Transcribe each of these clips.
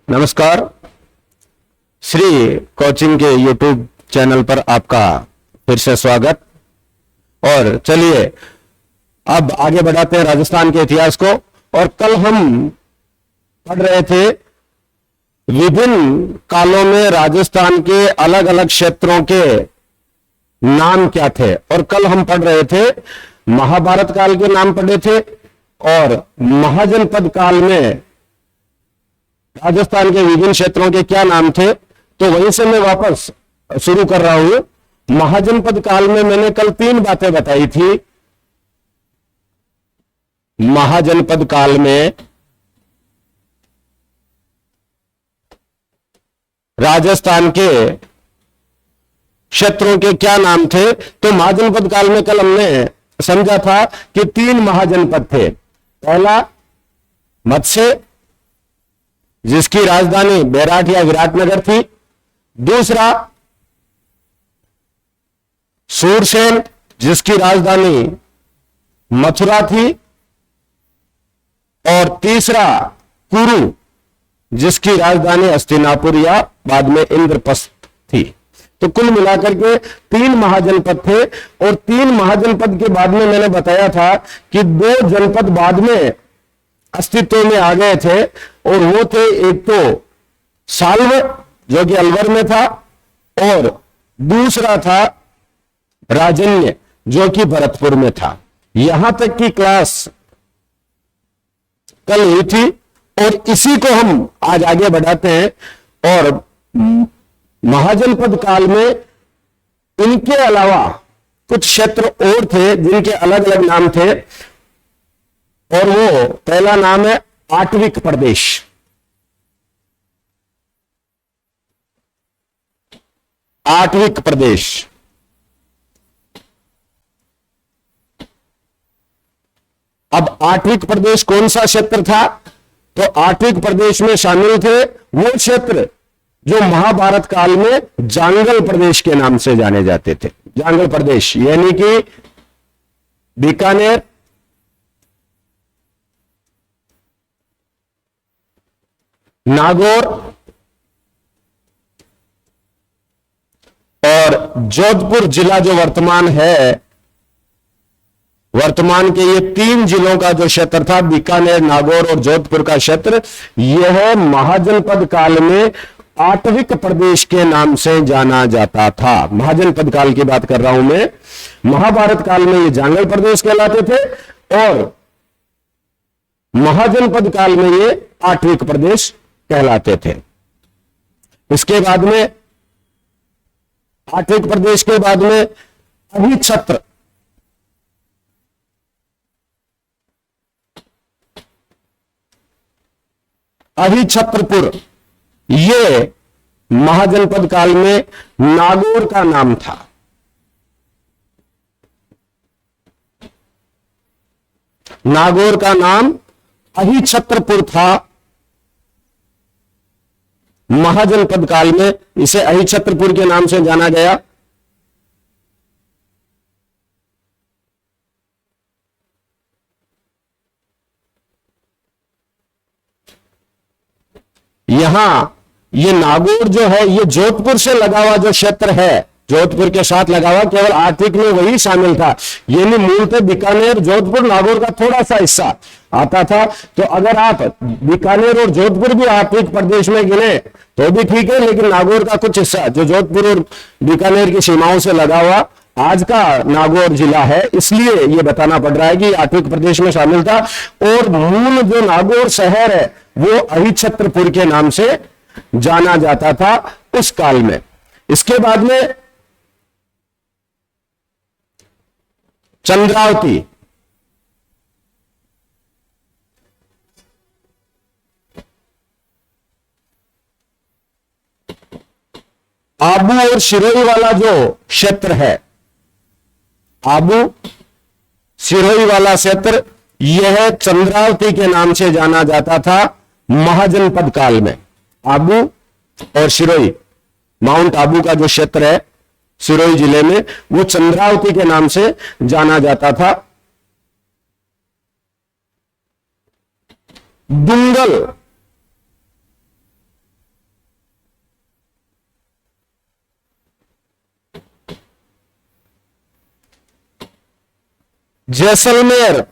नमस्कार। श्री कोचिंग के YouTube channel पर आपका फिर से स्वागत। और चलिए अब आगे बढ़ाते हैं राजस्थान के इतिहास को। और कल हम पढ़ रहे थे विभिन्न कालों में राजस्थान के अलग अलग क्षेत्रों के नाम क्या थे। और कल हम पढ़ रहे थे महाभारत काल के नाम पढ़े थे और महाजनपद काल में राजस्थान के विभिन्न क्षेत्रों के क्या नाम थे। तो वहीं से मैं वापस शुरू कर रहा हूं। महाजनपद काल में मैंने कल 3 बातें बताई थी। महाजनपद काल में राजस्थान के क्षेत्रों के क्या नाम थे। तो महाजनपद काल में कल हमने समझा था कि 3 महाजनपद थे। पहला मत्स्य, जिसकी राजधानी बैराट या विराटनगर थी। दूसरा सूरसेन, जिसकी राजधानी मथुरा थी। और तीसरा कुरु, जिसकी राजधानी हस्तिनापुर या बाद में इंद्रप्रस्थ थी। तो कुल मिलाकर के 3 महाजनपद थे। और 3 महाजनपद के बाद में मैंने बताया था कि 2 जनपद बाद में अस्तित्व में आ गए थे। और वो थे एक तो साल्व, जो कि अलवर में था, और दूसरा था राजन्य, जो कि भरतपुर में था। यहां तक की क्लास कल हुई थी और इसी को हम आज आगे बढ़ाते हैं। और महाजनपद काल में इनके अलावा कुछ क्षेत्र और थे जिनके अलग अलग नाम थे। और वो पहला नाम है आटविक प्रदेश। आटविक प्रदेश। अब आटविक प्रदेश कौन सा क्षेत्र था? तो आटविक प्रदेश में शामिल थे वो क्षेत्र जो महाभारत काल में जांगल प्रदेश के नाम से जाने जाते थे। जांगल प्रदेश यानी कि बीकानेर, नागौर और जोधपुर जिला जो वर्तमान है, वर्तमान के ये 3 जिलों का जो क्षेत्र था, बीकानेर, नागौर और जोधपुर का क्षेत्र, यह महाजनपद काल में आटविक प्रदेश के नाम से जाना जाता था। महाजनपद काल की बात कर रहा हूं मैं। महाभारत काल में ये जांगल प्रदेश कहलाते थे और महाजनपद काल में ये आटविक प्रदेश कहलाते थे। इसके बाद में आटविक प्रदेश के बाद में अहिछत्र, अहिछत्रपुर, ये महाजनपद काल में नागौर का नाम था। नागौर का नाम अहिछत्रपुर था। महाजनपद काल में इसे अहिछत्रपुर के नाम से जाना गया। यहां ये नागौर जो है, ये जोधपुर से लगा हुआ जो क्षेत्र है, जोधपुर के साथ लगा हुआ, केवल आर्थिक में वही शामिल था। यानी मूलतः बीकानेर, जोधपुर, नागौर का थोड़ा सा हिस्सा आता था। तो अगर आप बीकानेर और जोधपुर भी आर्थिक प्रदेश में गिने तो भी ठीक है, लेकिन नागौर का कुछ हिस्सा जो जोधपुर और बीकानेर की सीमाओं से लगा हुआ आज का नागौर जिला है, इसलिए यह बताना पड़ रहा है कि आर्थिक प्रदेश में शामिल था। और मूल जो नागौर शहर है वो अहिछत्रपुर के नाम से जाना जाता था उस काल में। इसके बाद में चंद्रावती, आबू और सिरोही वाला जो क्षेत्र है, आबू सिरोही वाला क्षेत्र, यह चंद्रावती के नाम से जाना जाता था महाजनपद काल में। आबू और सिरोही, माउंट आबू का जो क्षेत्र है सिरोही जिले में, वो चंद्रावती के नाम से जाना जाता था। दुंगल, जैसलमेर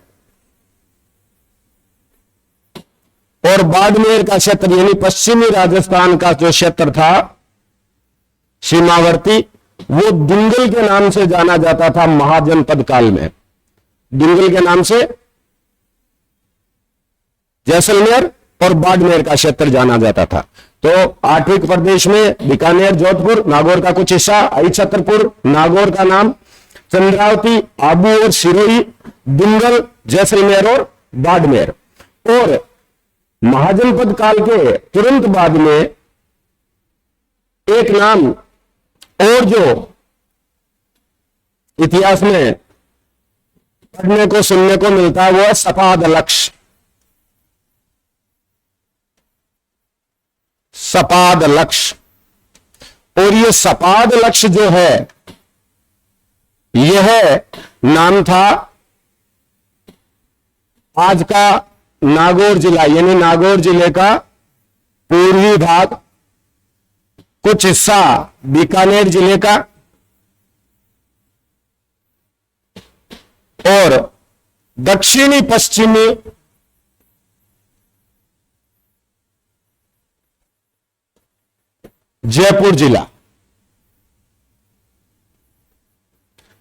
और बाड़मेर का क्षेत्र यानी पश्चिमी राजस्थान का जो क्षेत्र था सीमावर्ती, वो दुंगल के नाम से जाना जाता था महाजनपद काल में। दुंगल के नाम से जैसलमेर और बाड़मेर का क्षेत्र जाना जाता था। तो आठवीं प्रदेश में बीकानेर, जोधपुर, नागौर का कुछ हिस्सा, आई छतरपुर, नागौर का नाम, चंद्रावती, आबू और सिरोही, दुंगल, जैसलमेर और बाड़मेर। और महाजनपद काल के तुरंत बाद में एक नाम और जो इतिहास में पढ़ने को सुनने को मिलता है वो है सपादलक्ष। सपादलक्ष। और ये सपादलक्ष जो है यह नाम था आज का नागौर जिला, यानी नागौर जिले का पूर्वी भाग, कुछ हिस्सा बीकानेर जिले का और दक्षिणी पश्चिमी जयपुर जिला,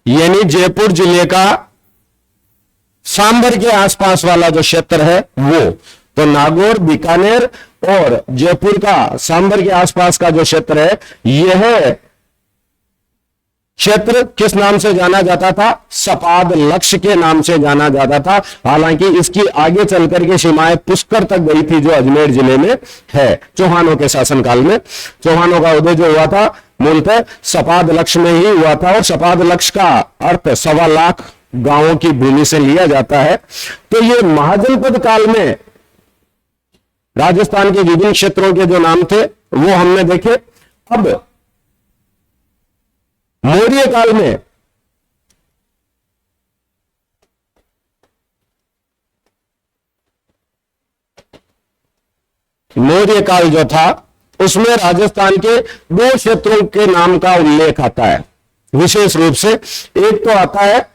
यानी जयपुर जिले का सांभर के आसपास वाला जो क्षेत्र है वो। तो नागौर, बीकानेर और जयपुर का सांभर के आसपास का जो क्षेत्र है यह क्षेत्र किस नाम से जाना जाता था? सपादलक्ष के नाम से जाना जाता था। हालांकि इसकी आगे चलकर के सीमाएं पुष्कर तक गई थी, जो अजमेर जिले में है। चौहानों के शासनकाल में चौहानों का उदय जो हुआ था मूलतः सपादलक्ष में ही हुआ था। और सपादलक्ष का अर्थ 1.25 लाख गांवों की भूमि से लिया जाता है। तो ये महाजनपद काल में राजस्थान के विभिन्न क्षेत्रों के जो नाम थे वो हमने देखे। अब मौर्य काल में मौर्य काल जो था उसमें राजस्थान के 2 क्षेत्रों के नाम का उल्लेख आता है विशेष रूप से। एक तो आता है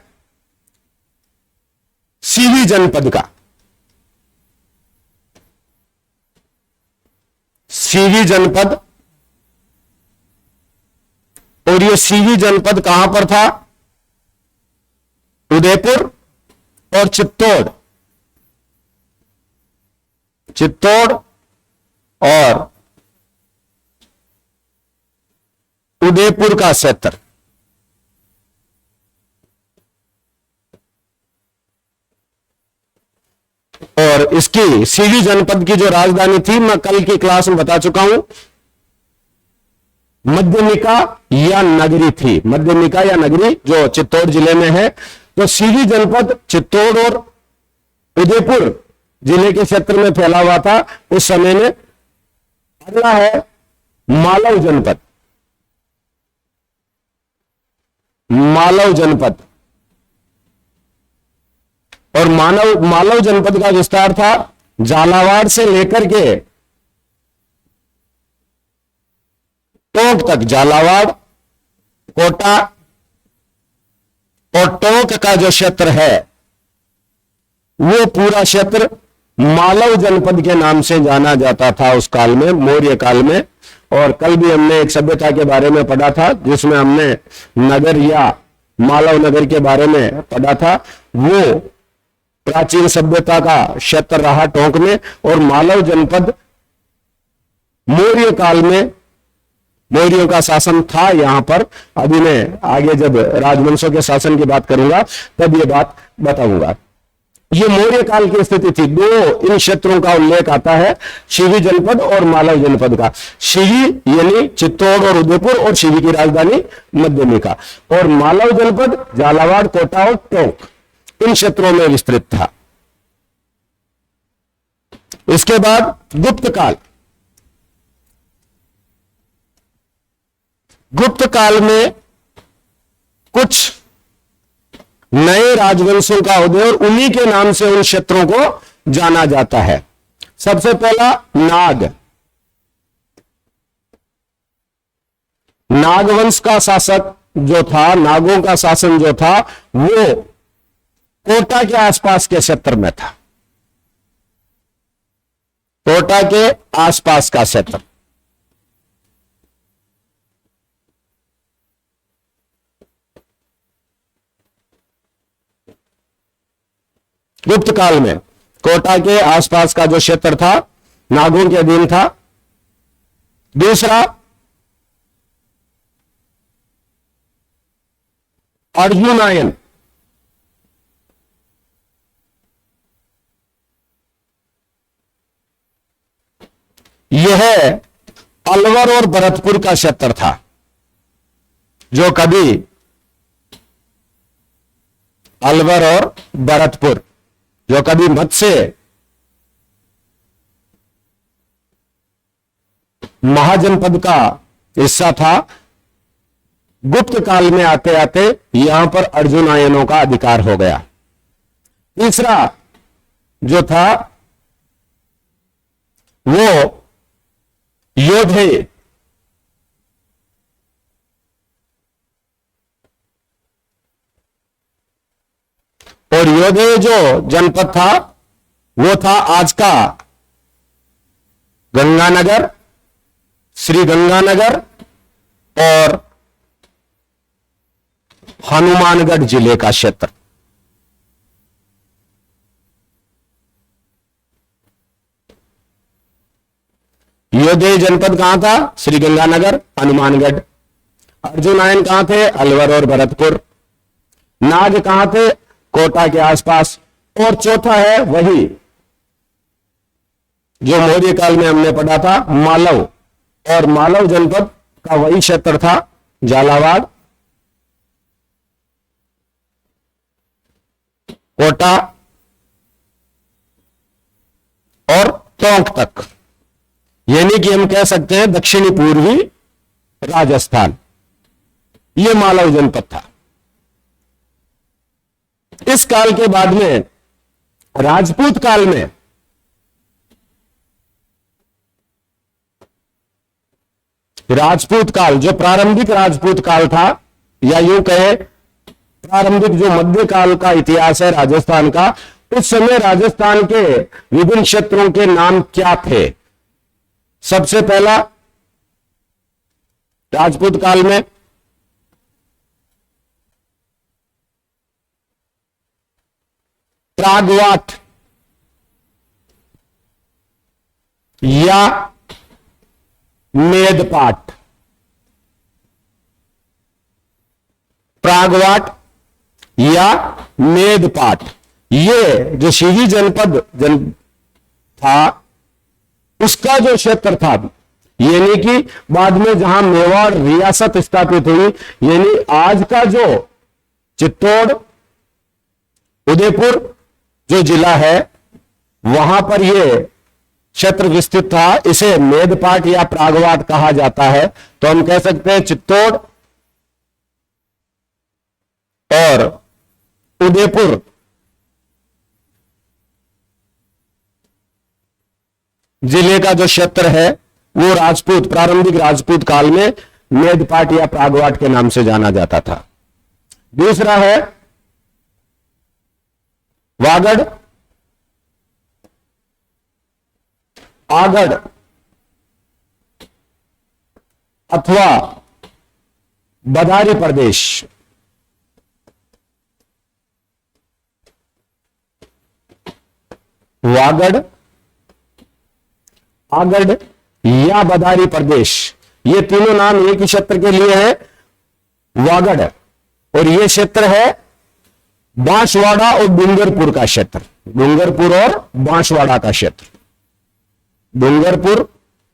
सीवी जनपद का। सीवी जनपद, और ये सीवी जनपद कहां पर था? उदयपुर और चित्तौड़। चित्तौड़ और उदयपुर का क्षेत्र। और इसकी सीवी जनपद की जो राजधानी थी मैं कल की क्लास में बता चुका हूं, मध्यमिका या नगरी थी। मध्यमिका या नगरी जो चित्तौड़ जिले में है। तो सीवी जनपद चित्तौड़ और उदयपुर जिले के क्षेत्र में फैला हुआ था उस समय में। अगला है मालव जनपद। मालव जनपद, और मालव जनपद का विस्तार था झालावाड़ से लेकर के टोंक तक। झालावाड़, कोटा और टोंक का जो क्षेत्र है वो पूरा क्षेत्र मालव जनपद के नाम से जाना जाता था उस काल में, मौर्य काल में। और कल भी हमने एक सभ्यता के बारे में पढ़ा था जिसमें हमने नगर या मालव नगर के बारे में पढ़ा था। वो प्राचीन सभ्यता का क्षेत्र रहा टोंक में। और मालव जनपद मौर्य काल में मौर्यों का शासन था यहां पर। अभी मैं आगे जब राजवंशों के शासन की बात करूंगा तब ये बात बताऊंगा। ये मौर्य काल की स्थिति थी। 2 इन क्षेत्रों का उल्लेख आता है, सीवी जनपद और मालव जनपद का। सीवी यानी चित्तौड़ और उदयपुर, और सीवी की राजधानी मध्यमिका। और मालव जनपद झालावाड़, कोटा और टोंक इन क्षेत्रों में विस्तृत था। इसके बाद गुप्त काल। गुप्त काल में कुछ नए राजवंशों का उदय और उन्हीं के नाम से उन क्षेत्रों को जाना जाता है। सबसे पहला नाग। नागवंश का शासक जो था, नागों का शासन जो था वो कोटा के आसपास के क्षेत्र में था, कोटा के आसपास का क्षेत्र। गुप्त काल में कोटा के आसपास का जो क्षेत्र था नागों के अधीन था। दूसरा, अर्जुनायन, यह अलवर और भरतपुर का क्षेत्र था, जो कभी अलवर और भरतपुर जो कभी मत्स्य महाजनपद का हिस्सा था, गुप्त काल में आते आते यहां पर अर्जुनायनों का अधिकार हो गया। तीसरा जो था वो योधे, और योधे जो जनपद था वो था आज का गंगानगर, श्री गंगानगर और हनुमानगढ़ जिले का क्षेत्र। योधे जनपद कहां था? श्री गंगानगर, हनुमानगढ़। अर्जुनायन कहां थे? अलवर और भरतपुर। नाग कहां थे? कोटा के आसपास। और चौथा है वही जो मौर्य काल में हमने पढ़ा था, मालव, और मालव जनपद का वही क्षेत्र था, झालावाड़, कोटा और टोंक तक, यानी कि हम कह सकते हैं दक्षिणी पूर्वी राजस्थान, यह मालव जनपद था। इस काल के बाद में राजपूत काल में राजपूत काल, जो प्रारंभिक राजपूत काल था, या यूं कहे प्रारंभिक जो मध्यकाल का इतिहास है राजस्थान का, उस समय राजस्थान के विभिन्न क्षेत्रों के नाम क्या थे? सबसे पहला राजपूत काल में प्रागवाट या मेदपाट, प्रागवाट या मेदपाट, ये जो सीधी जनपद था उसका जो क्षेत्र था, यानी कि बाद में जहां मेवाड़ रियासत स्थापित हुई, यानी आज का जो चित्तौड़ उदयपुर जो जिला है वहां पर यह क्षेत्र विस्तृत था। इसे मेदपाट या प्रागवाट कहा जाता है। तो हम कह सकते हैं चित्तौड़ और उदयपुर जिले का जो क्षेत्र है वो राजपूत, प्रारंभिक राजपूत काल में मेदपाट या प्रागवाट के नाम से जाना जाता था। दूसरा है वागड़, आगड़ अथवा बदारी प्रदेश। वागड़, आगड़ या बदारी प्रदेश, ये तीनों नाम एक ही क्षेत्र के लिए है, वागड़, और ये क्षेत्र है बांसवाड़ा और डूंगरपुर का क्षेत्र, डूंगरपुर और बांसवाड़ा का क्षेत्र, डूंगरपुर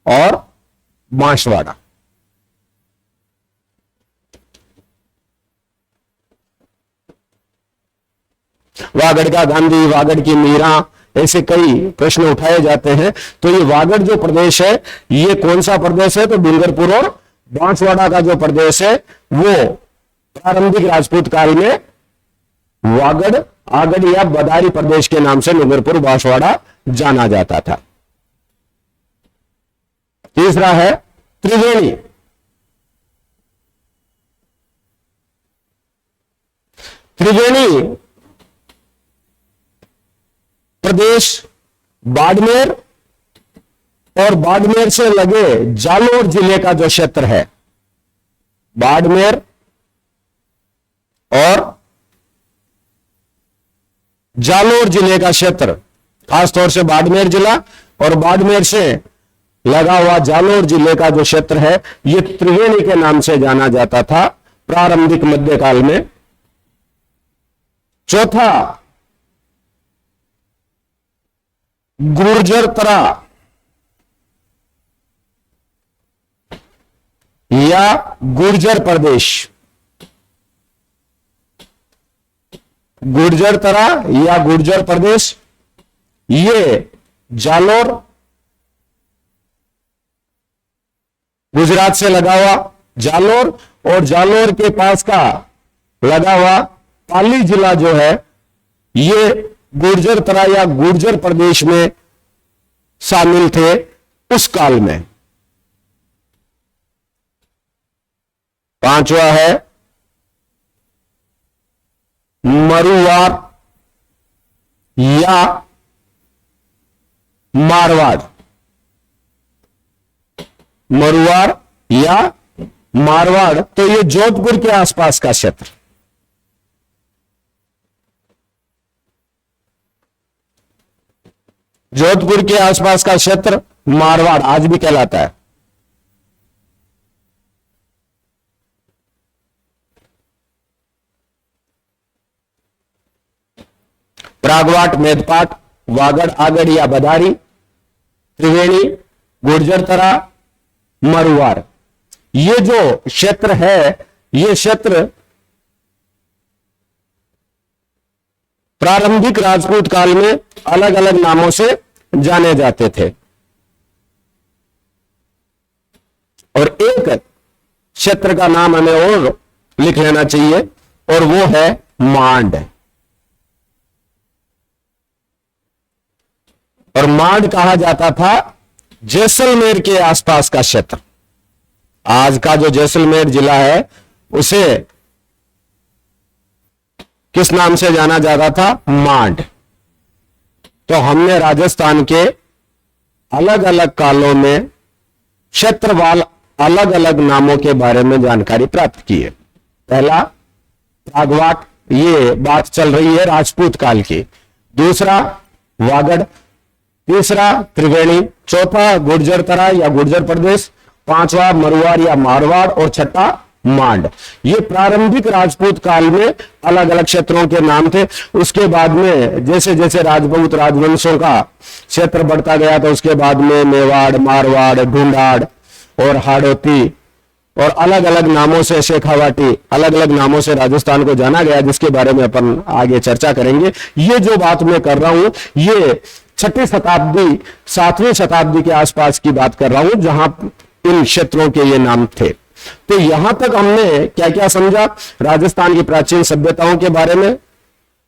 और बांसवाड़ा। वागड़ का गांधी, वागड़ की मीरा, ऐसे कई प्रश्न उठाए जाते हैं। तो ये वागड़ जो प्रदेश है ये कौन सा प्रदेश है? तो डूंगरपुर और बांसवाड़ा का जो प्रदेश है वो प्रारंभिक राजपूत काल में वागड़, आगड़ या बदारी प्रदेश के नाम से डूंगरपुर बांसवाड़ा जाना जाता था। तीसरा है त्रिवेणी। त्रिवेणी प्रदेश बाड़मेर और बाड़मेर से लगे जालोर जिले का जो क्षेत्र है, बाड़मेर और जालोर जिले का क्षेत्र, खासतौर से बाड़मेर जिला और बाड़मेर से लगा हुआ जालोर जिले का जो क्षेत्र है, यह त्रिवेणी के नाम से जाना जाता था प्रारंभिक मध्यकाल में। चौथा, गुर्जरतरा या गुर्जर प्रदेश, गुर्जरतरा या गुर्जर प्रदेश, ये जालोर गुजरात से लगा हुआ जालोर और जालोर के पास का लगा हुआ पाली जिला जो है, ये गुर्जरतरा या गुर्जर प्रदेश में शामिल थे उस काल में। पांचवा है मरुवार या मारवाड़, मरुवार या मारवाड़, तो ये जोधपुर के आसपास का क्षेत्र। जोधपुर के आसपास का क्षेत्र मारवाड़ आज भी कहलाता है। प्रागवाट, मेदपाट, वागड़, आगड़ या बदारी, त्रिवेणी, गुर्जरतरा, मरुवार, ये जो क्षेत्र है, ये क्षेत्र प्रारंभिक राजपूत काल में अलग अलग नामों से जाने जाते थे। और एक क्षेत्र का नाम हमें और लिख लेना चाहिए और वो है मांड। और मांड कहा जाता था जैसलमेर के आसपास का क्षेत्र। आज का जो जैसलमेर जिला है उसे किस नाम से जाना जाता था? मांड। तो हमने राजस्थान के अलग अलग कालों में क्षेत्रवाल अलग अलग नामों के बारे में जानकारी प्राप्त की है। पहला प्रागवाट, ये बात चल रही है राजपूत काल की। दूसरा वागड़, तीसरा त्रिवेणी, चौथा गुर्जरतरा या गुर्जर प्रदेश, पांचवा मरुवार या मारवाड़ और छठा मांड। ये प्रारंभिक राजपूत काल में अलग अलग क्षेत्रों के नाम थे। उसके बाद में जैसे जैसे राजपूत राजवंशों का क्षेत्र बढ़ता गया तो उसके बाद में मेवाड़, मारवाड़, ढूंढाड़ और हाड़ौती और अलग अलग नामों से शेखावाटी, अलग अलग नामों से राजस्थान को जाना गया, जिसके बारे में अपन आगे चर्चा करेंगे। ये जो बात मैं कर रहा हूं ये 6वीं शताब्दी 7वीं शताब्दी के आसपास की बात कर रहा हूं, जहां इन क्षेत्रों के ये नाम थे। तो यहां तक हमने क्या क्या समझा राजस्थान की प्राचीन सभ्यताओं के बारे में,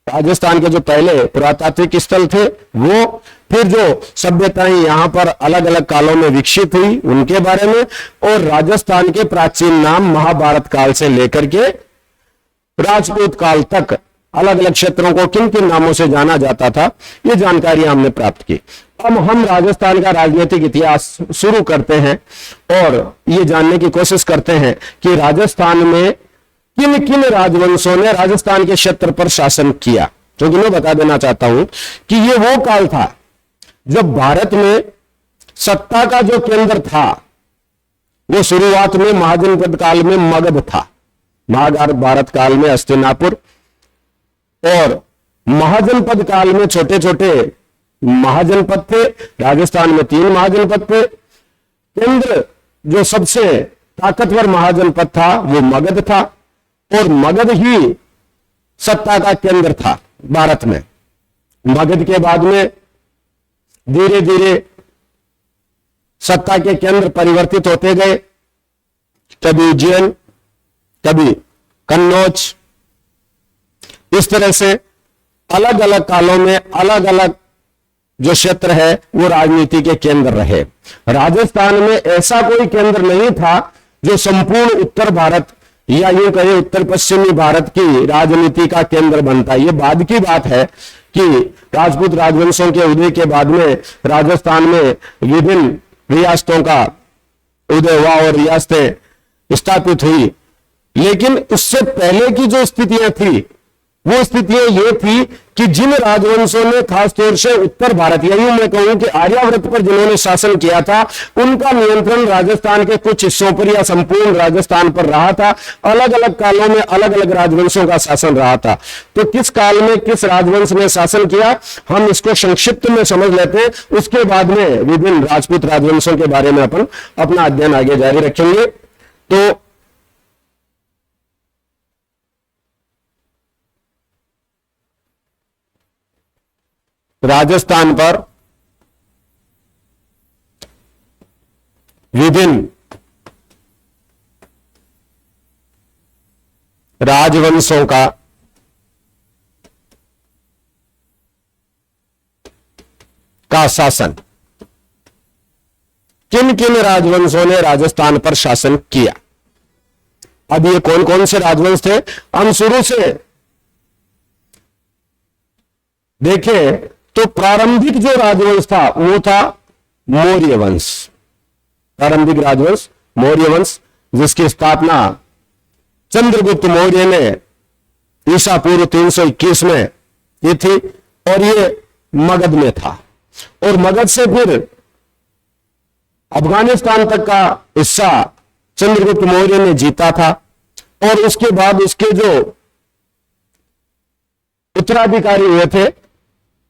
राजस्थान के जो पहले पुरातात्विक स्थल थे वो, फिर जो सभ्यताएं यहां पर अलग अलग कालों में विकसित हुई उनके बारे में, और राजस्थान के प्राचीन नाम महाभारत काल से लेकर के राजपूत काल तक अलग अलग क्षेत्रों को किन किन नामों से जाना जाता था, ये जानकारी हमने प्राप्त की। अब हम राजस्थान का राजनीतिक इतिहास शुरू करते हैं और ये जानने की कोशिश करते हैं कि राजस्थान में किन किन राजवंशों ने राजस्थान के क्षेत्र पर शासन किया। क्योंकि मैं बता देना चाहता हूं कि ये वो काल था जब भारत में सत्ता का जो केंद्र था वो शुरुआत में महाजनपद काल में मगध था, महाभारत काल में हस्तिनापुर, और महाजनपद काल में छोटे छोटे महाजनपद थे। राजस्थान में 3 महाजनपद थे। केंद्र जो सबसे ताकतवर महाजनपद था वो मगध था और मगध ही सत्ता का केंद्र था भारत में। मगध के बाद में धीरे धीरे सत्ता के केंद्र परिवर्तित होते गए, कभी उज्जैन, कभी कन्नौज। इस तरह से अलग अलग कालों में अलग अलग जो क्षेत्र है वो राजनीति के केंद्र रहे। राजस्थान में ऐसा कोई केंद्र नहीं था जो संपूर्ण उत्तर भारत या यूं कहें उत्तर पश्चिमी भारत की राजनीति का केंद्र बनता। ये बाद की बात है कि राजपूत राजवंशों के उदय के बाद में राजस्थान में विभिन्न रियासतों का उदय हुआ और रियासतें स्थापित हुई। लेकिन उससे पहले की जो स्थितियां थी वो स्थितियां ये थी कि जिन राजवंशों ने खासतौर से उत्तर भारत या यूं मैं कहूं कि आर्यावर्त पर जिन्होंने शासन किया था, उनका नियंत्रण राजस्थान के कुछ हिस्सों पर या संपूर्ण राजस्थान पर रहा था। अलग अलग कालों में अलग अलग राजवंशों का शासन रहा था। तो किस काल में किस राजवंश ने शासन किया, हम इसको संक्षिप्त में समझ लेते हैं, उसके बाद में विभिन्न राजपूत राजवंशों के बारे में अपन अपना अध्ययन आगे जारी रखेंगे। तो राजस्थान पर विभिन्न राजवंशों का शासन, किन किन राजवंशों ने राजस्थान पर शासन किया। अब ये कौन कौन से राजवंश थे, हम शुरू से देखें तो प्रारंभिक जो राजवंश था वो था मौर्य वंश। प्रारंभिक राजवंश मौर्य वंश, जिसकी स्थापना चंद्रगुप्त मौर्य ने ईसा पूर्व 321 में की थी और ये मगध में था। और मगध से फिर अफगानिस्तान तक का हिस्सा चंद्रगुप्त मौर्य ने जीता था। और उसके बाद उसके जो उत्तराधिकारी हुए थे,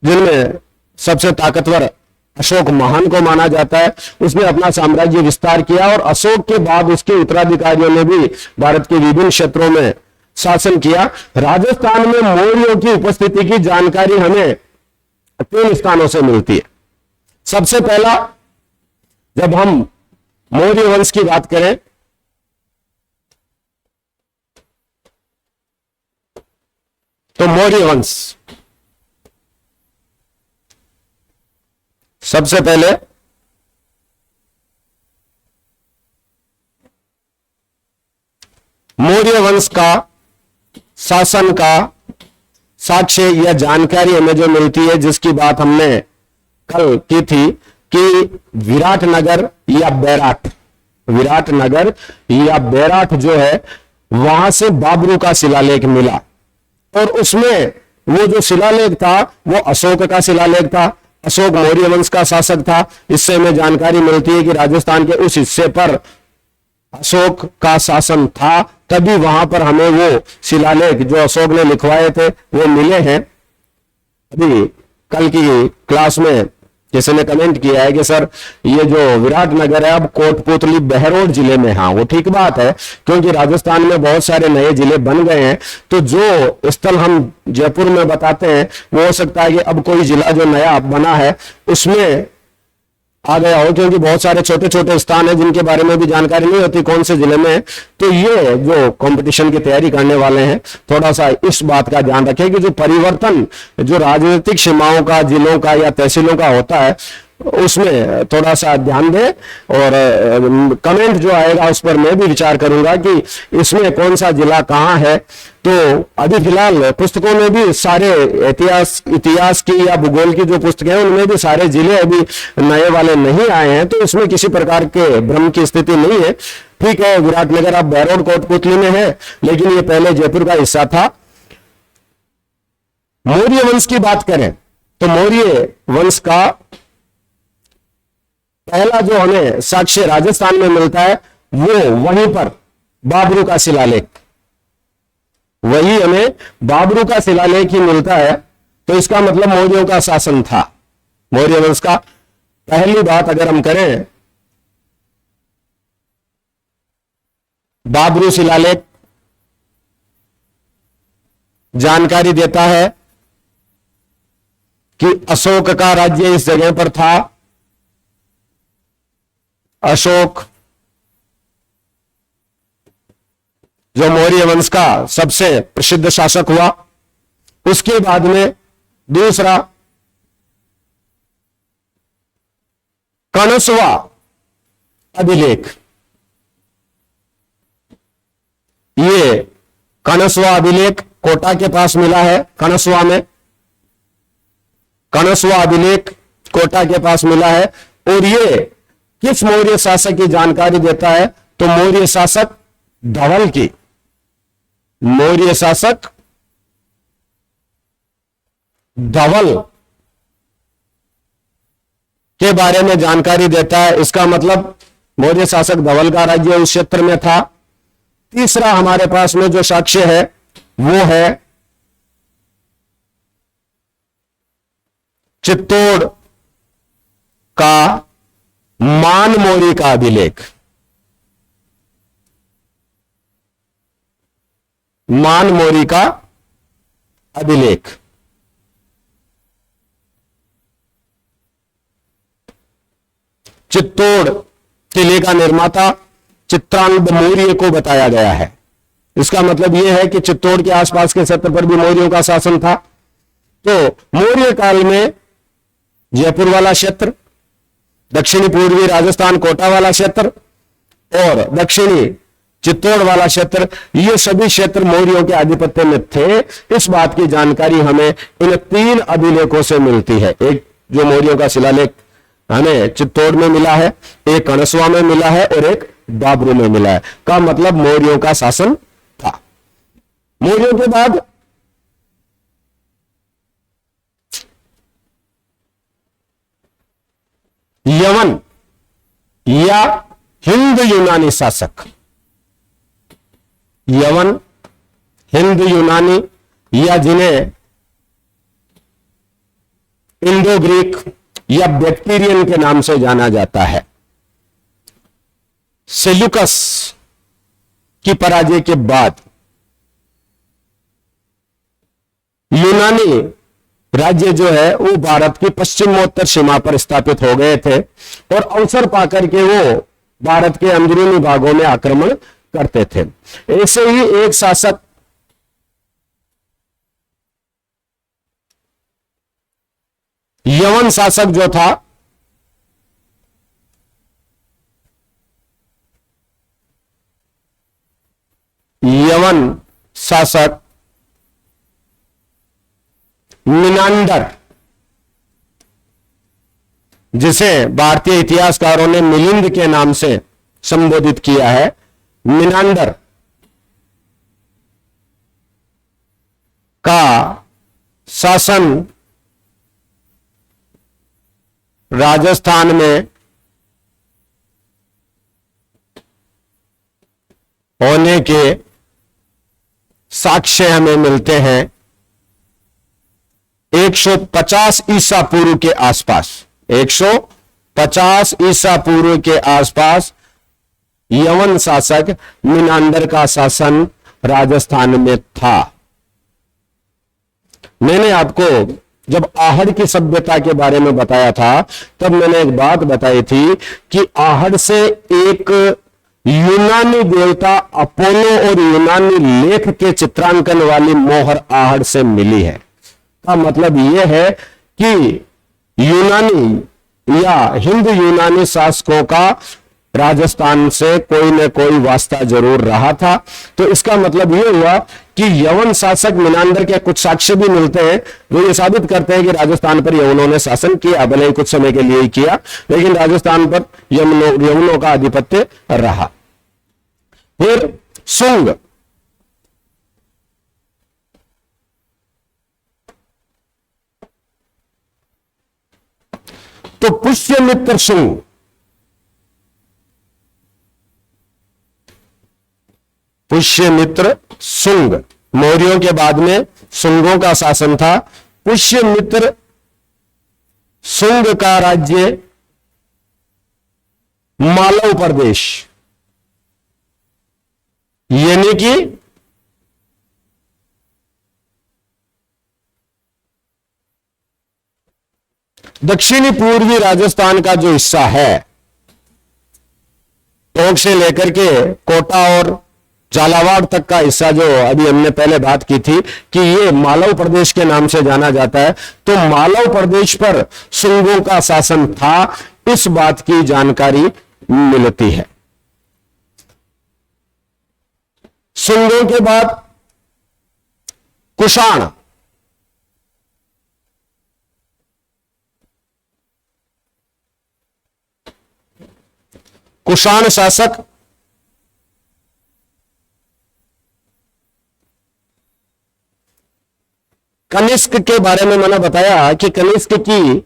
जिनमें सबसे ताकतवर अशोक महान को माना जाता है, उसने अपना साम्राज्य विस्तार किया। और अशोक के बाद उसके उत्तराधिकारियों ने भी भारत के विभिन्न क्षेत्रों में शासन किया। राजस्थान में मौर्यों की उपस्थिति की जानकारी हमें 3 स्थानों से मिलती है। सबसे पहला, जब हम मौर्य वंश की बात करें तो मौर्य वंश सबसे पहले मौर्य वंश का शासन का साक्ष्य या जानकारी हमें जो मिलती है, जिसकी बात हमने कल की थी कि विराटनगर या बैराठ, विराटनगर या बैराठ जो है, वहां से बाबरू का शिलालेख मिला। और उसमें वो जो शिलालेख था वो अशोक का शिलालेख था। अशोक मौर्य वंश का शासक था। इससे हमें जानकारी मिलती है कि राजस्थान के उस हिस्से पर अशोक का शासन था, तभी वहां पर हमें वो शिलालेख जो अशोक ने लिखवाए थे वो मिले हैं। अभी कल की क्लास में किसी ने कमेंट किया है कि सर ये जो विराटनगर है अब कोटपुतली बहरोड जिले में, हाँ वो ठीक बात है, क्योंकि राजस्थान में बहुत सारे नए जिले बन गए हैं। तो जो स्थल हम जयपुर में बताते हैं वो हो सकता है कि अब कोई जिला जो नया बना है उसमें आ गया हो, क्योंकि बहुत सारे छोटे छोटे स्थान हैं जिनके बारे में भी जानकारी नहीं होती कौन से जिले में है। तो ये जो कंपटीशन की तैयारी करने वाले हैं, थोड़ा सा इस बात का ध्यान रखें कि जो परिवर्तन जो राजनीतिक सीमाओं का, जिलों का या तहसीलों का होता है, उसमें थोड़ा सा ध्यान दें। और कमेंट जो आएगा उस पर मैं भी विचार करूंगा कि इसमें कौन सा जिला कहां है। तो अभी फिलहाल पुस्तकों में भी सारे इतिहास की या भूगोल की जो पुस्तकें हैं उनमें भी सारे जिले अभी नए वाले नहीं आए हैं, तो इसमें किसी प्रकार के भ्रम की स्थिति नहीं है। ठीक है, विराटनगर अब बहरोड कोटपुतली में है, लेकिन ये पहले जयपुर का हिस्सा था। मौर्य वंश की बात करें तो मौर्य वंश का पहला जो हमें साक्ष्य राजस्थान में मिलता है वो वहीं पर बाबरू का शिलालेख, वही हमें बाबरू का शिलालेख ही मिलता है। तो इसका मतलब मौर्यों का शासन था, मौर्य वंश का। पहली बात अगर हम करें, बाबरू शिलालेख जानकारी देता है कि अशोक का राज्य इस जगह पर था। अशोक जो मौर्य वंश का सबसे प्रसिद्ध शासक हुआ। उसके बाद में दूसरा कणसवा अभिलेख, ये कणसवा अभिलेख कोटा के पास मिला है, कणसवा में। कणस्वा अभिलेख कोटा के पास मिला है। और ये किस मौर्य शासक की जानकारी देता है? तो मौर्य शासक धवल की, मौर्य शासक धवल के बारे में जानकारी देता है। इसका मतलब मौर्य शासक धवल का राज्य उस क्षेत्र में था। तीसरा हमारे पास में जो साक्ष्य है वो है चित्तौड़ का मान मौर्य का अभिलेख, मान मौर्य का अभिलेख। चित्तौड़ किले का निर्माता चित्रांगद मौर्य को बताया गया है। इसका मतलब यह है कि चित्तौड़ के आसपास के क्षेत्र पर भी मौर्यों का शासन था। तो मौर्य काल में जयपुर वाला क्षेत्र, दक्षिणी पूर्वी राजस्थान कोटा वाला क्षेत्र और दक्षिणी चित्तौड़ वाला क्षेत्र, ये सभी क्षेत्र मौर्यों के आधिपत्य में थे। इस बात की जानकारी हमें इन 3 अभिलेखों से मिलती है। एक जो मौर्यों का शिलालेख हमें चित्तौड़ में मिला है, एक कणस्वा में मिला है और एक बाबरू में मिला है। का मतलब मौर्यों का शासन था। मौर्यों के बाद यवन या हिंद यूनानी शासक, यवन हिंद यूनानी या जिन्हें इंडो ग्रीक या बैक्टीरियन के नाम से जाना जाता है, सेल्यूकस की पराजय के बाद यूनानी राज्य जो है वो भारत की पश्चिमोत्तर सीमा पर स्थापित हो गए थे और अवसर पाकर के वो भारत के अंदरूनी भागों में आक्रमण करते थे। ऐसे ही एक शासक यवन शासक जो था यवन शासक मिनांडर, जिसे भारतीय इतिहासकारों ने मिलिंद के नाम से संबोधित किया है, मिनांडर का शासन राजस्थान में होने के साक्ष्य हमें मिलते हैं 150 ईसा पूर्व के आसपास। 150 ईसा पूर्व के आसपास यवन शासक मिनांडर का शासन राजस्थान में था। मैंने आपको जब आहड़ की सभ्यता के बारे में बताया था तब मैंने एक बात बताई थी कि आहड़ से एक यूनानी देवता अपोलो और यूनानी लेख के चित्रांकन वाली मोहर आहड़ से मिली है। का मतलब यह है कि यूनानी या हिंद यूनानी शासकों का राजस्थान से कोई न कोई वास्ता जरूर रहा था। तो इसका मतलब यह हुआ कि यवन शासक मिनांडर के कुछ साक्ष्य भी मिलते हैं जो ये साबित करते हैं कि राजस्थान पर यवनों ने शासन किया, भले ही कुछ समय के लिए ही किया, लेकिन राजस्थान पर यवनों का आधिपत्य रहा। फिर शुंग, तो पुष्यमित्र शुंग, पुष्यमित्र शुंग, मौर्यों के बाद में शुंगों का शासन था। पुष्यमित्र शुंग का राज्य मालव प्रदेश यानी कि दक्षिणी पूर्वी राजस्थान का जो हिस्सा है, टोंक से लेकर के कोटा और झालावाड़ तक का हिस्सा, जो अभी हमने पहले बात की थी कि ये मालव प्रदेश के नाम से जाना जाता है, तो मालव प्रदेश पर शुंगों का शासन था, इस बात की जानकारी मिलती है। शुंगों के बाद कुषाण, कुषाण शासक, कनिष्क के बारे में मैंने बताया कि कनिष्क की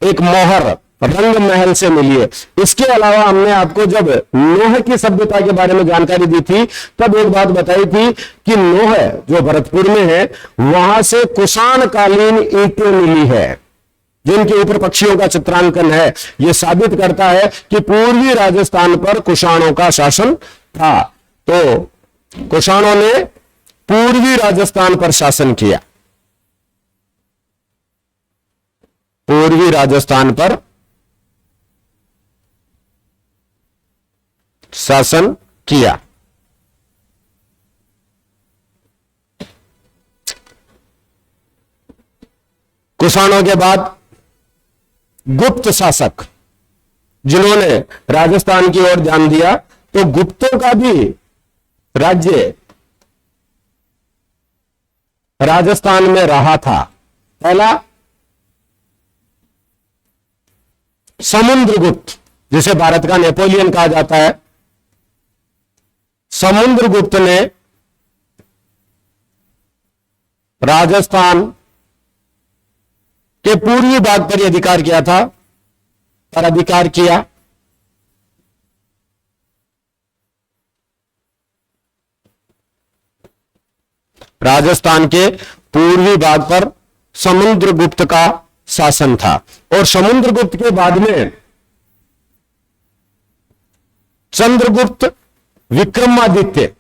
एक मोहर रंग महल से मिली है। इसके अलावा हमने आपको जब नोह की सभ्यता के बारे में जानकारी दी थी तब एक बात बताई थी कि नोह जो भरतपुर में है वहां से कुषाण कालीन ईंटें मिली है जिनके ऊपर पक्षियों का चित्रांकन है। यह साबित करता है कि पूर्वी राजस्थान पर कुषाणों का शासन था। तो कुषाणों ने पूर्वी राजस्थान पर शासन किया, पूर्वी राजस्थान पर शासन किया। कुषाणों के बाद गुप्त शासक जिन्होंने राजस्थान की ओर ध्यान दिया, तो गुप्तों का भी राज्य राजस्थान में रहा था। पहला समुद्रगुप्त, जिसे भारत का नेपोलियन कहा जाता है, समुद्रगुप्त ने राजस्थान के पूर्वी भाग पर अधिकार किया था, पर अधिकार किया। राजस्थान के पूर्वी भाग पर समुद्रगुप्त का शासन था। और समुद्रगुप्त के बाद में चंद्रगुप्त विक्रमादित्य,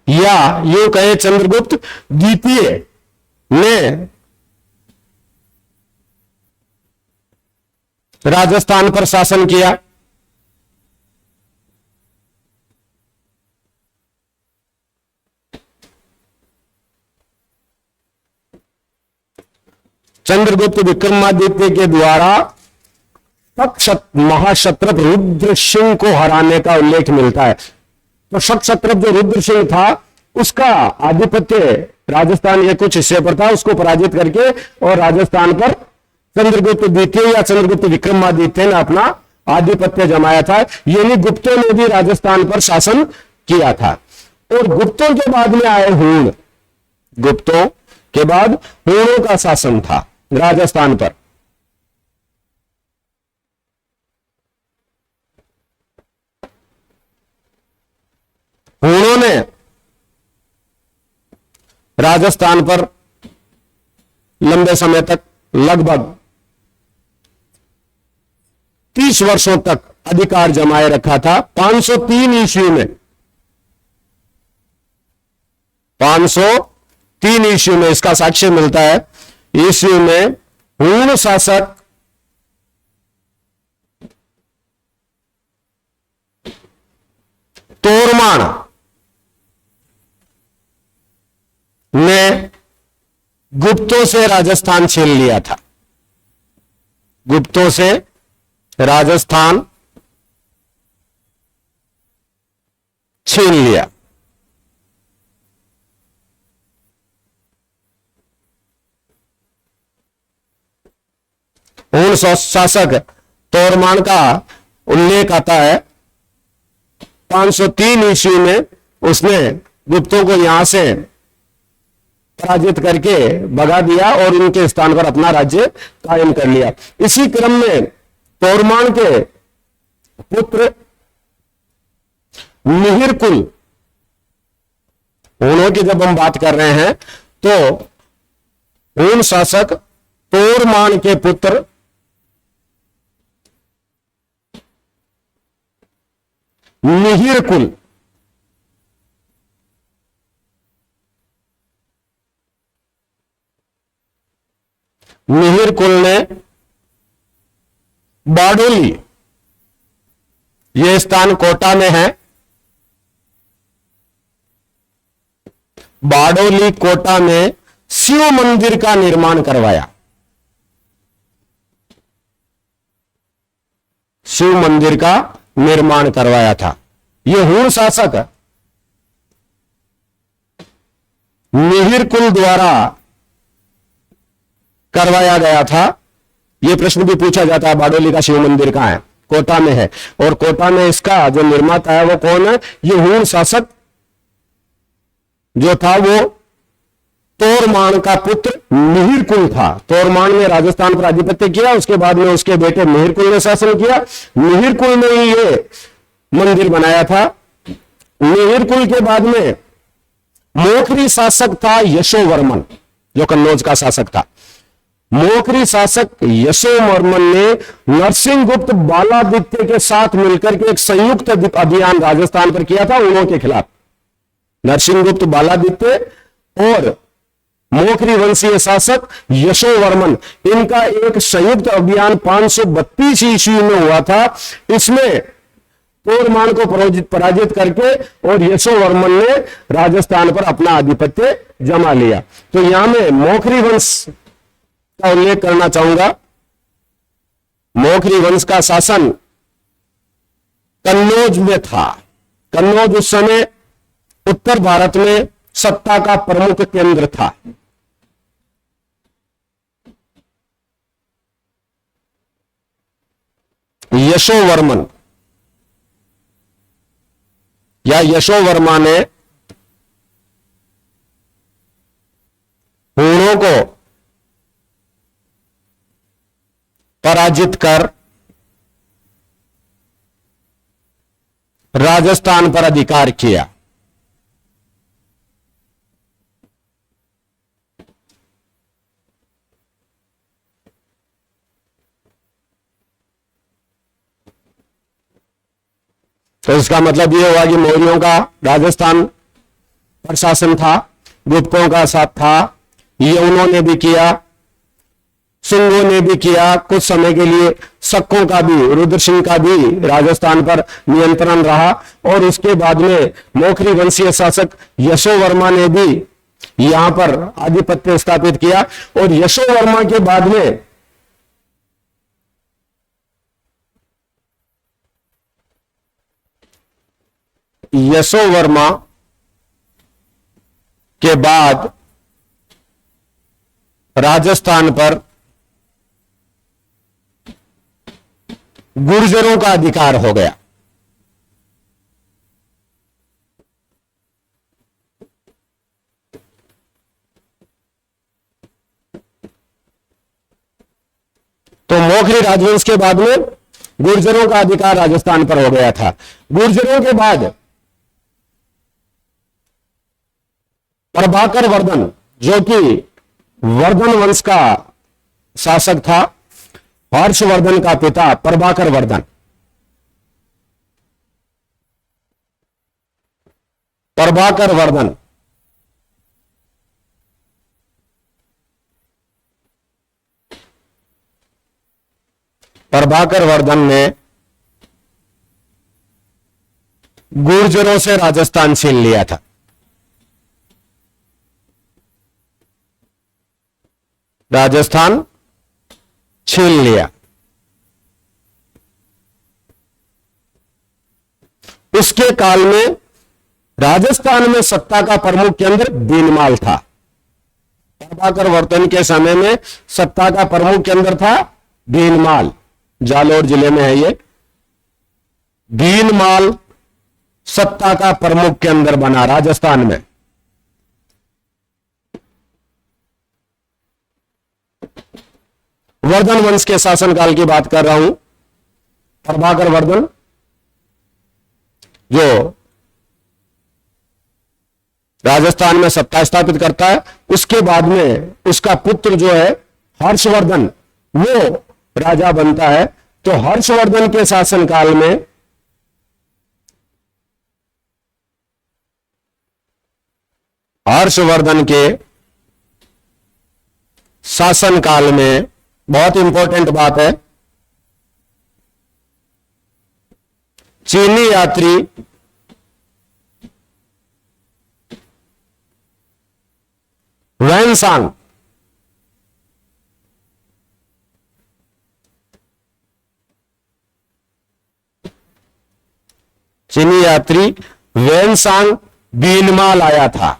या यूं कहे चंद्रगुप्त द्वितीय ने राजस्थान पर शासन किया। चंद्रगुप्त विक्रमादित्य के द्वारा महाक्षत्रप रुद्र सिंह को हराने का उल्लेख मिलता है। तो क्षत्रप जो रुद्र सिंह था उसका आधिपत्य राजस्थान के कुछ हिस्से पर था, उसको पराजित करके और राजस्थान पर चंद्रगुप्त द्वितीय या चंद्रगुप्त विक्रमादित्य ने अपना आधिपत्य जमाया था। यानी गुप्तों ने भी राजस्थान पर शासन किया था। और गुप्तों के बाद में आए हूण, गुप्तों के बाद हूणों का शासन था राजस्थान पर। हूणों ने राजस्थान पर लंबे समय तक लगभग 30 वर्षों तक अधिकार जमाए रखा था। 503 ईस्वी में 503 ईस्वी में इसका साक्ष्य मिलता है। ईस्वी में हूण शासक तोरमाण ने गुप्तों से राजस्थान छीन लिया था। गुप्तों से राजस्थान छीन लिया। हूण शासक तोरमाण का उल्लेख आता है 503 ईस्वी में। उसने गुप्तों को यहां से पराजित करके भगा दिया और उनके स्थान पर अपना राज्य कायम कर लिया। इसी क्रम में तोरमाण के पुत्र मिहिर कुल, हूणों की जब हम बात कर रहे हैं तो हूण शासक तोरमाण के पुत्र मिहिर कुल ने बाडोली, यह स्थान कोटा में है, बाडोली कोटा में शिव मंदिर का निर्माण करवाया। शिव मंदिर का निर्माण करवाया था। यह हूण शासक मिहिर कुल द्वारा करवाया गया था। यह प्रश्न भी पूछा जाता है, बारडोली का शिव मंदिर कहां है? कोटा में है। और कोटा में इसका जो निर्माता है वो कौन है? ये हूण शासक जो था वो तोरमान का पुत्र मिहिरकुल था। तोरमान ने राजस्थान पर आधिपत्य किया, उसके बाद में उसके बेटे मिहिरकुल ने शासन किया। मिहिरकुल ने ही ये मंदिर बनाया था। मिहिरकुल के बाद में मोखरी शासक था यशोवर्मन, जो कन्नौज का शासक था। मोखरी शासक यशोवर्मन ने नरसिंहगुप्त बालादित्य के साथ मिलकर के एक संयुक्त अभियान राजस्थान पर किया था उनों के खिलाफ। नरसिंहगुप्त बालादित्य और मोखरी वंशीय शासक यशोवर्मन, इनका एक संयुक्त अभियान 532 ईस्वी में हुआ था। इसमें तोरमान को पराजित करके और यशोवर्मन ने राजस्थान पर अपना आधिपत्य जमा लिया। तो यहां में मोखरी वंश का उल्लेख करना चाहूंगा। मोखरी वंश का शासन कन्नौज में था। कन्नौज उस समय उत्तर भारत में सत्ता का प्रमुख केंद्र था। यशोवर्मन या यशोवर्मा ने हूणों को पराजित कर राजस्थान पर अधिकार किया। तो इसका मतलब यह हुआ कि मौर्यों का राजस्थान पर शासन था, गुप्तों का साथ था, यवनों ने भी किया, सिंहों ने भी किया, कुछ समय के लिए शकों का भी, रुद्र सिंह का भी राजस्थान पर नियंत्रण रहा। और उसके बाद में मोखरी वंशीय शासक यशोवर्मा ने भी यहां पर आधिपत्य स्थापित किया। और यशोवर्मा के बाद में यशोवर्मा के बाद राजस्थान पर गुर्जरों का अधिकार हो गया। तो मोखरी राजवंश के बाद में गुर्जरों का अधिकार राजस्थान पर हो गया था। गुर्जरों के बाद प्रभाकर वर्धन, जो कि वर्धन वंश का शासक था, हर्षवर्धन का पिता प्रभाकर वर्धन, प्रभाकर वर्धन प्रभाकर वर्धन ने गुर्जरों से राजस्थान छीन लिया था। राजस्थान छीन लिया। उसके काल में राजस्थान में सत्ता का प्रमुख केंद्र भीनमाल था। प्रभाकर वर्धन के समय में सत्ता का प्रमुख केंद्र था भीनमाल, जालोर जिले में है ये। भीनमाल सत्ता का प्रमुख केंद्र बना राजस्थान में। वर्धन वंश के शासनकाल की बात कर रहा हूं। प्रभाकर वर्धन जो राजस्थान में सत्ता स्थापित करता है, उसके बाद में उसका पुत्र जो है हर्षवर्धन, वो राजा बनता है। तो हर्षवर्धन के शासनकाल में हर्षवर्धन के शासनकाल में बहुत इंपॉर्टेंट बात है, चीनी यात्री वैनसांग चीनी यात्री वैनसांग भीनमाल आया था।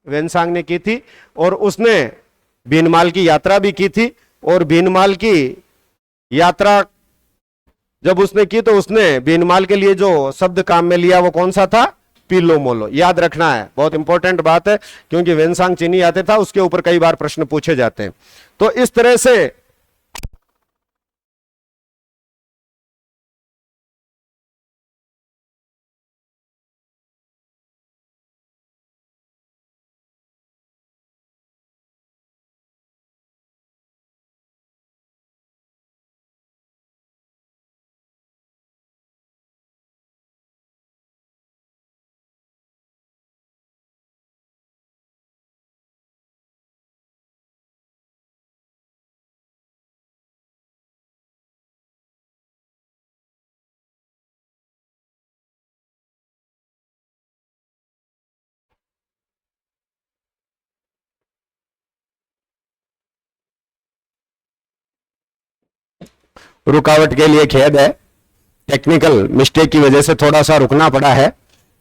वेनसांग ने की थी, और उसने भीनमाल की यात्रा भी की थी। और भीनमाल की यात्रा जब उसने की तो उसने भीनमाल के लिए जो शब्द काम में लिया वो कौन सा था? पीलो मोलो। याद रखना है, बहुत इंपॉर्टेंट बात है, क्योंकि वेनसांग चीनी आते था, उसके ऊपर कई बार प्रश्न पूछे जाते हैं। तो इस तरह से रुकावट के लिए खेद है, टेक्निकल मिस्टेक की वजह से थोड़ा सा रुकना पड़ा है,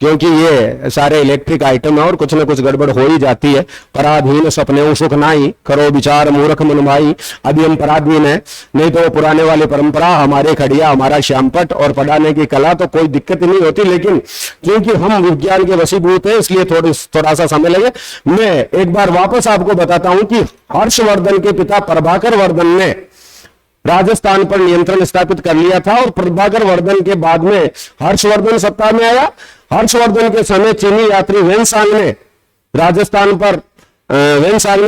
क्योंकि ये सारे इलेक्ट्रिक आइटम है और कुछ न कुछ गड़बड़ हो ही जाती है। पराधीन सपने सुख नाई, करो विचार मूर्ख मन भाई। अभी हम पराधीन है, नहीं तो पुराने वाली परंपरा, हमारे खड़िया, हमारा श्यामपट और पढ़ाने की कला, तो कोई दिक्कत नहीं होती। लेकिन क्योंकि हम विज्ञान के वशीभूत हैं, इसलिए थोड़ा सा समय लगे। मैं एक बार वापस आपको बताता हूं कि हर्षवर्धन के पिता प्रभाकर वर्धन ने राजस्थान पर नियंत्रण स्थापित कर लिया था, और प्रभाकर वर्धन के बाद में हर्षवर्धन सत्ता में आया। हर्षवर्धन के समय चीनी यात्री वेनसांग ने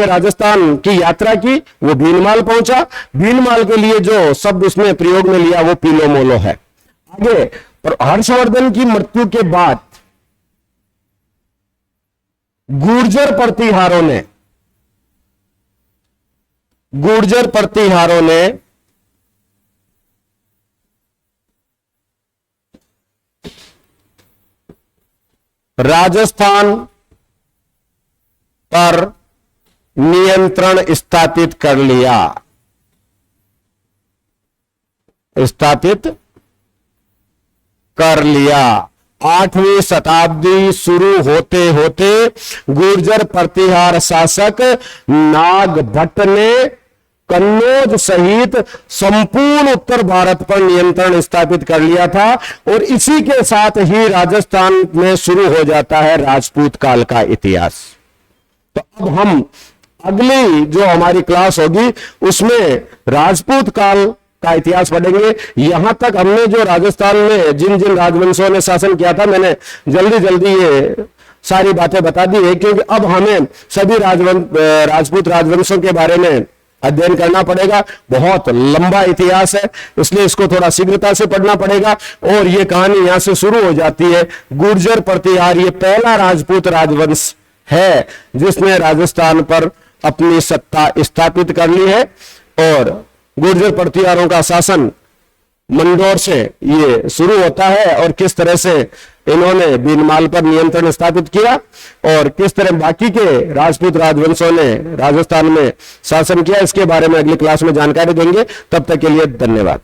राजस्थान की यात्रा की, वो भीनमाल पहुंचा। भीनमाल के लिए जो शब्द उसने प्रयोग में लिया वो पीलो मोलो है। आगे हर्षवर्धन की मृत्यु के बाद गुर्जर प्रतिहारों ने राजस्थान पर नियंत्रण स्थापित कर लिया। 8वीं शताब्दी शुरू होते होते गुर्जर प्रतिहार शासक नागभट्ट ने कन्नौज सहित संपूर्ण उत्तर भारत पर नियंत्रण स्थापित कर लिया था, और इसी के साथ ही राजस्थान में शुरू हो जाता है राजपूत काल का इतिहास। तो अब हम अगली जो हमारी क्लास होगी उसमें राजपूत काल का इतिहास पढ़ेंगे। यहां तक हमने जो राजस्थान में जिन जिन राजवंशों ने शासन किया था, मैंने जल्दी जल्दी ये सारी बातें बता दी है, क्योंकि अब हमें सभी राजपूत राजवंशों के बारे में अध्ययन करना पड़ेगा। बहुत लंबा इतिहास है, इसलिए इसको थोड़ा शीघ्रता से पढ़ना पड़ेगा। और ये कहानी यहां से शुरू हो जाती है। गुर्जर प्रतिहार ये पहला राजपूत राजवंश है जिसने राजस्थान पर अपनी सत्ता स्थापित कर ली है, और गुर्जर प्रतिहारों का शासन मंदौर से ये शुरू होता है, और किस तरह से इन्होंने भीनमाल पर नियंत्रण स्थापित किया और किस तरह बाकी के राजपूत राजवंशों ने राजस्थान में शासन किया, इसके बारे में अगली क्लास में जानकारी देंगे। तब तक के लिए धन्यवाद।